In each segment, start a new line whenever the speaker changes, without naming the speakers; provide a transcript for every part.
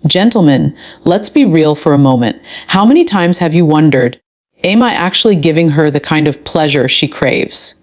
Gentlemen, let's be real for a moment. How many times have you wondered, am I actually giving her the kind of pleasure she craves?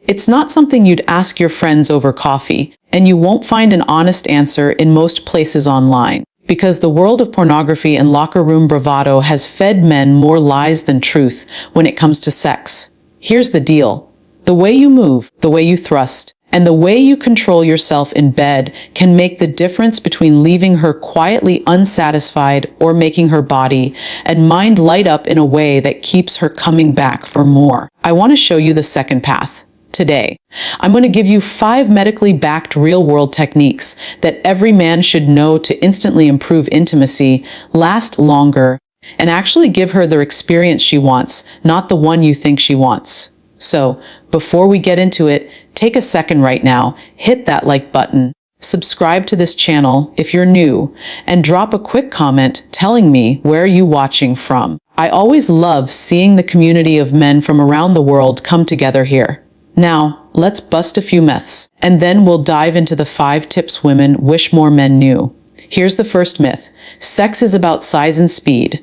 It's not something you'd ask your friends over coffee, and you won't find an honest answer in most places online, because the world of pornography and locker room bravado has fed men more lies than truth when it comes to sex. Here's the deal. The way you move, the way you thrust, and the way you control yourself in bed can make the difference between leaving her quietly unsatisfied or making her body and mind light up in a way that keeps her coming back for more. I want to show you the second path. Today, I'm going to give you 5 medically backed real-world techniques that every man should know to instantly improve intimacy, last longer, and actually give her the experience she wants, not the one you think she wants. So, before we get into it, take a second right now, hit that like button, subscribe to this channel if you're new, and drop a quick comment telling me where you're watching from. I always love seeing the community of men from around the world come together here. Now, let's bust a few myths, and then we'll dive into the 5 tips women wish more men knew. Here's the first myth. Sex is about size and speed.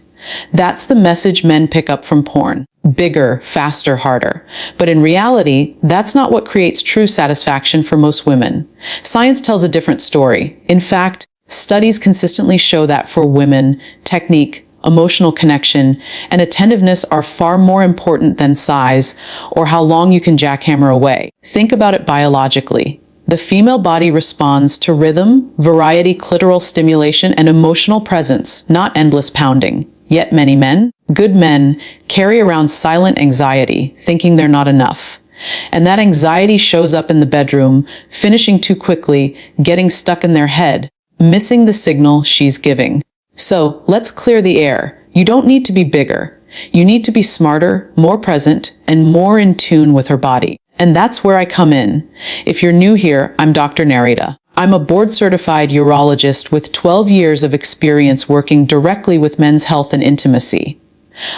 That's the message men pick up from porn. Bigger, faster, harder. But in reality, that's not what creates true satisfaction for most women. Science tells a different story. In fact, studies consistently show that for women, technique, emotional connection, and attentiveness are far more important than size or how long you can jackhammer away. Think about it biologically. The female body responds to rhythm, variety, clitoral stimulation, and emotional presence, not endless pounding. Yet many men, good men, carry around silent anxiety, thinking they're not enough. And that anxiety shows up in the bedroom, finishing too quickly, getting stuck in their head, missing the signal she's giving. So, let's clear the air. You don't need to be bigger. You need to be smarter, more present, and more in tune with her body. And that's where I come in. If you're new here, I'm Dr. Narita. I'm a board-certified urologist with 12 years of experience working directly with men's health and intimacy.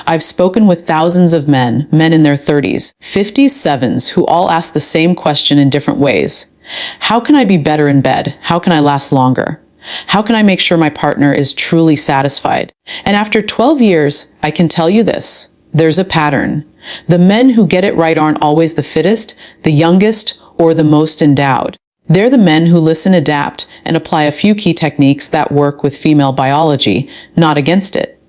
I've spoken with thousands of men in their 30s, 50s, 70s, who all ask the same question in different ways. How can I be better in bed? How can I last longer? How can I make sure my partner is truly satisfied? And after 12 years, I can tell you this. There's a pattern. The men who get it right aren't always the fittest, the youngest, or the most endowed. They're the men who listen, adapt, and apply a few key techniques that work with female biology, not against it.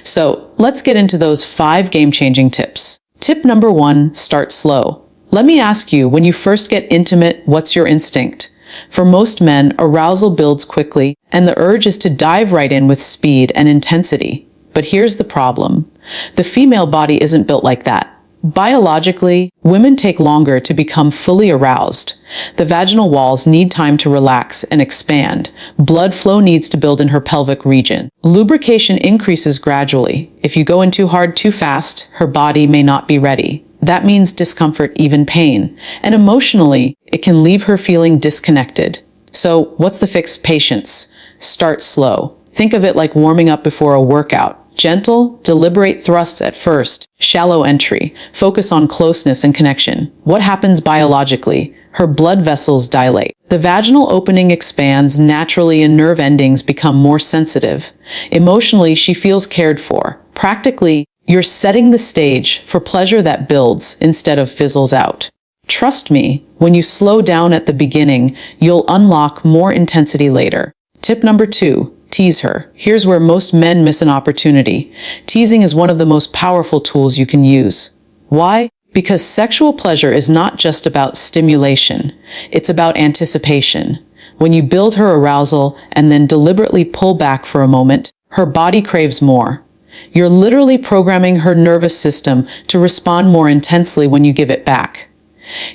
So, let's get into those 5 game-changing tips. Tip number 1, start slow. Let me ask you, when you first get intimate, what's your instinct? For most men, arousal builds quickly, and the urge is to dive right in with speed and intensity. But here's the problem. The female body isn't built like that. Biologically, women take longer to become fully aroused. The vaginal walls need time to relax and expand. Blood flow needs to build in her pelvic region. Lubrication increases gradually. If you go in too hard too fast, her body may not be ready. That means discomfort, even pain. And emotionally, it can leave her feeling disconnected. So, what's the fix? Patience. Start slow. Think of it like warming up before a workout. Gentle, deliberate thrusts at first. Shallow entry. Focus on closeness and connection. What happens biologically? Her blood vessels dilate. The vaginal opening expands naturally and nerve endings become more sensitive. Emotionally, she feels cared for. Practically, you're setting the stage for pleasure that builds instead of fizzles out. Trust me, when you slow down at the beginning, you'll unlock more intensity later. Tip number 2. Tease her. Here's where most men miss an opportunity. Teasing is one of the most powerful tools you can use. Why? Because sexual pleasure is not just about stimulation. It's about anticipation. When you build her arousal and then deliberately pull back for a moment, her body craves more. You're literally programming her nervous system to respond more intensely when you give it back.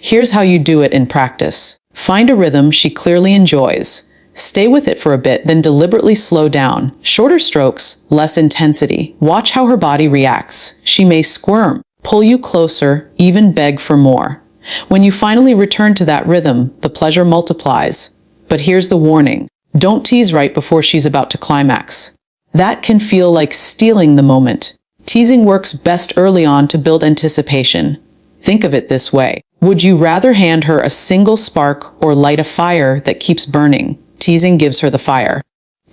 Here's how you do it in practice. Find a rhythm she clearly enjoys. Stay with it for a bit, then deliberately slow down. Shorter strokes, less intensity. Watch how her body reacts. She may squirm, pull you closer, even beg for more. When you finally return to that rhythm, the pleasure multiplies. But here's the warning. Don't tease right before she's about to climax. That can feel like stealing the moment. Teasing works best early on to build anticipation. Think of it this way. Would you rather hand her a single spark or light a fire that keeps burning? Teasing gives her the fire.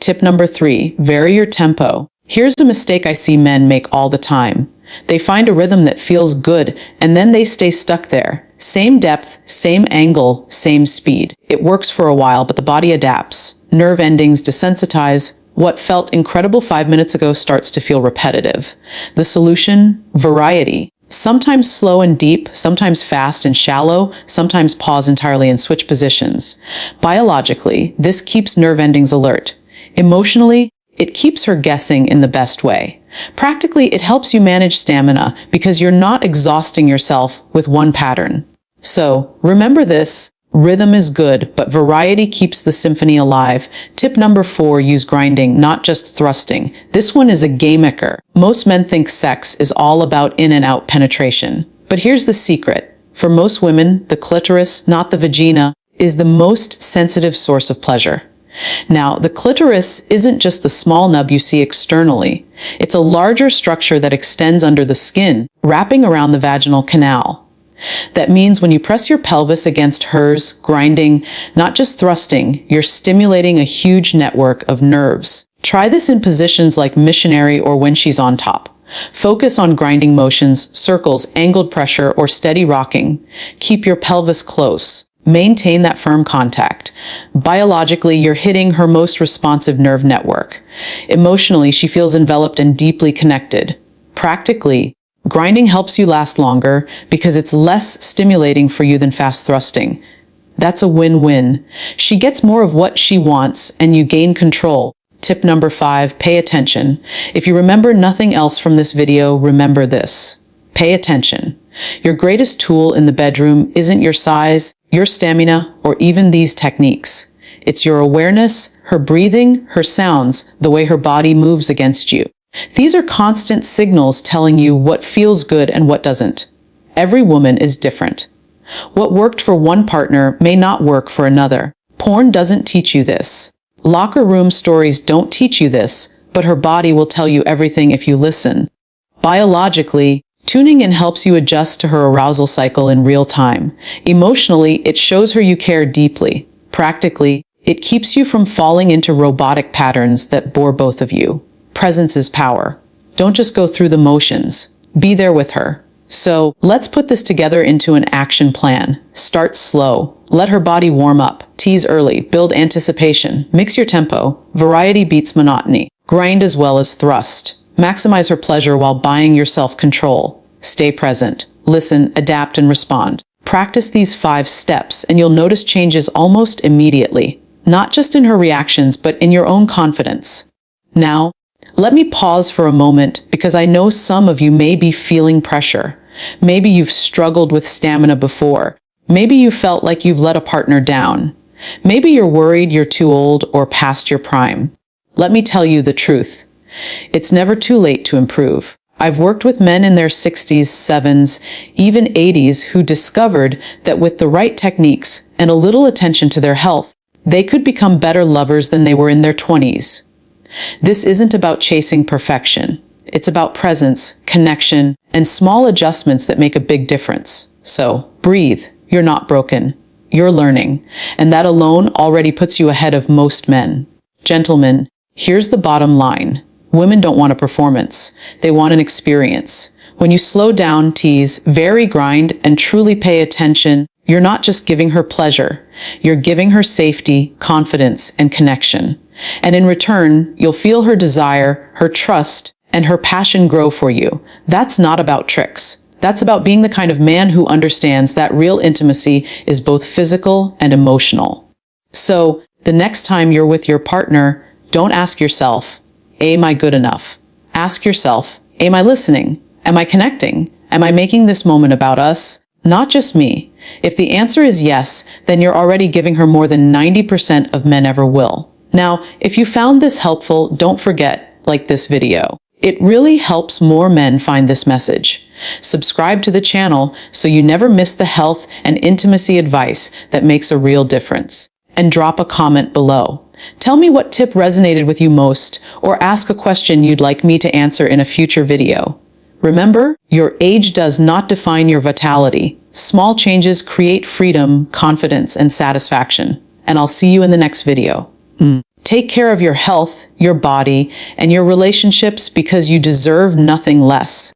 Tip number 3, vary your tempo. Here's a mistake I see men make all the time. They find a rhythm that feels good, and then they stay stuck there. Same depth, same angle, same speed. It works for a while, but the body adapts. Nerve endings desensitize. What felt incredible 5 minutes ago starts to feel repetitive. The solution? Variety. Sometimes slow and deep, sometimes fast and shallow, sometimes pause entirely and switch positions. Biologically, this keeps nerve endings alert. Emotionally, it keeps her guessing in the best way. Practically, it helps you manage stamina because you're not exhausting yourself with one pattern. So, remember this. Rhythm is good, but variety keeps the symphony alive. Tip number 4, use grinding, not just thrusting. This one is a game-maker. Most men think sex is all about in and out penetration. But here's the secret. For most women, the clitoris, not the vagina, is the most sensitive source of pleasure. Now, the clitoris isn't just the small nub you see externally. It's a larger structure that extends under the skin, wrapping around the vaginal canal. That means when you press your pelvis against hers, grinding, not just thrusting, you're stimulating a huge network of nerves. Try this in positions like missionary or when she's on top. Focus on grinding motions, circles, angled pressure, or steady rocking. Keep your pelvis close. Maintain that firm contact. Biologically, you're hitting her most responsive nerve network. Emotionally, she feels enveloped and deeply connected. Practically, grinding helps you last longer because it's less stimulating for you than fast thrusting. That's a win-win. She gets more of what she wants and you gain control. Tip number 5, pay attention. If you remember nothing else from this video, remember this. Pay attention. Your greatest tool in the bedroom isn't your size, your stamina, or even these techniques. It's your awareness, her breathing, her sounds, the way her body moves against you. These are constant signals telling you what feels good and what doesn't. Every woman is different. What worked for one partner may not work for another. Porn doesn't teach you this. Locker room stories don't teach you this, but her body will tell you everything if you listen. Biologically, tuning in helps you adjust to her arousal cycle in real time. Emotionally, it shows her you care deeply. Practically, it keeps you from falling into robotic patterns that bore both of you. Presence is power. Don't just go through the motions. Be there with her. So, let's put this together into an action plan. Start slow. Let her body warm up. Tease early. Build anticipation. Mix your tempo. Variety beats monotony. Grind as well as thrust. Maximize her pleasure while buying yourself control. Stay present. Listen, adapt, and respond. Practice these 5 steps and you'll notice changes almost immediately. Not just in her reactions, but in your own confidence. Now, let me pause for a moment because I know some of you may be feeling pressure. Maybe you've struggled with stamina before. Maybe you felt like you've let a partner down. Maybe you're worried you're too old or past your prime. Let me tell you the truth. It's never too late to improve. I've worked with men in their 60s, 70s, even 80s who discovered that with the right techniques and a little attention to their health, they could become better lovers than they were in their 20s. This isn't about chasing perfection. It's about presence, connection, and small adjustments that make a big difference. So, breathe. You're not broken. You're learning. And that alone already puts you ahead of most men. Gentlemen, here's the bottom line. Women don't want a performance. They want an experience. When you slow down, tease, vary, grind, and truly pay attention, you're not just giving her pleasure. You're giving her safety, confidence, and connection. And in return, you'll feel her desire, her trust, and her passion grow for you. That's not about tricks. That's about being the kind of man who understands that real intimacy is both physical and emotional. So, the next time you're with your partner, don't ask yourself, am I good enough? Ask yourself, am I listening? Am I connecting? Am I making this moment about us? Not just me. If the answer is yes, then you're already giving her more than 90% of men ever will. Now, if you found this helpful, don't forget, like this video. It really helps more men find this message. Subscribe to the channel so you never miss the health and intimacy advice that makes a real difference. And drop a comment below. Tell me what tip resonated with you most, or ask a question you'd like me to answer in a future video. Remember, your age does not define your vitality. Small changes create freedom, confidence, and satisfaction. And I'll see you in the next video. Take Take care of your health, your body, and your relationships because you deserve nothing less.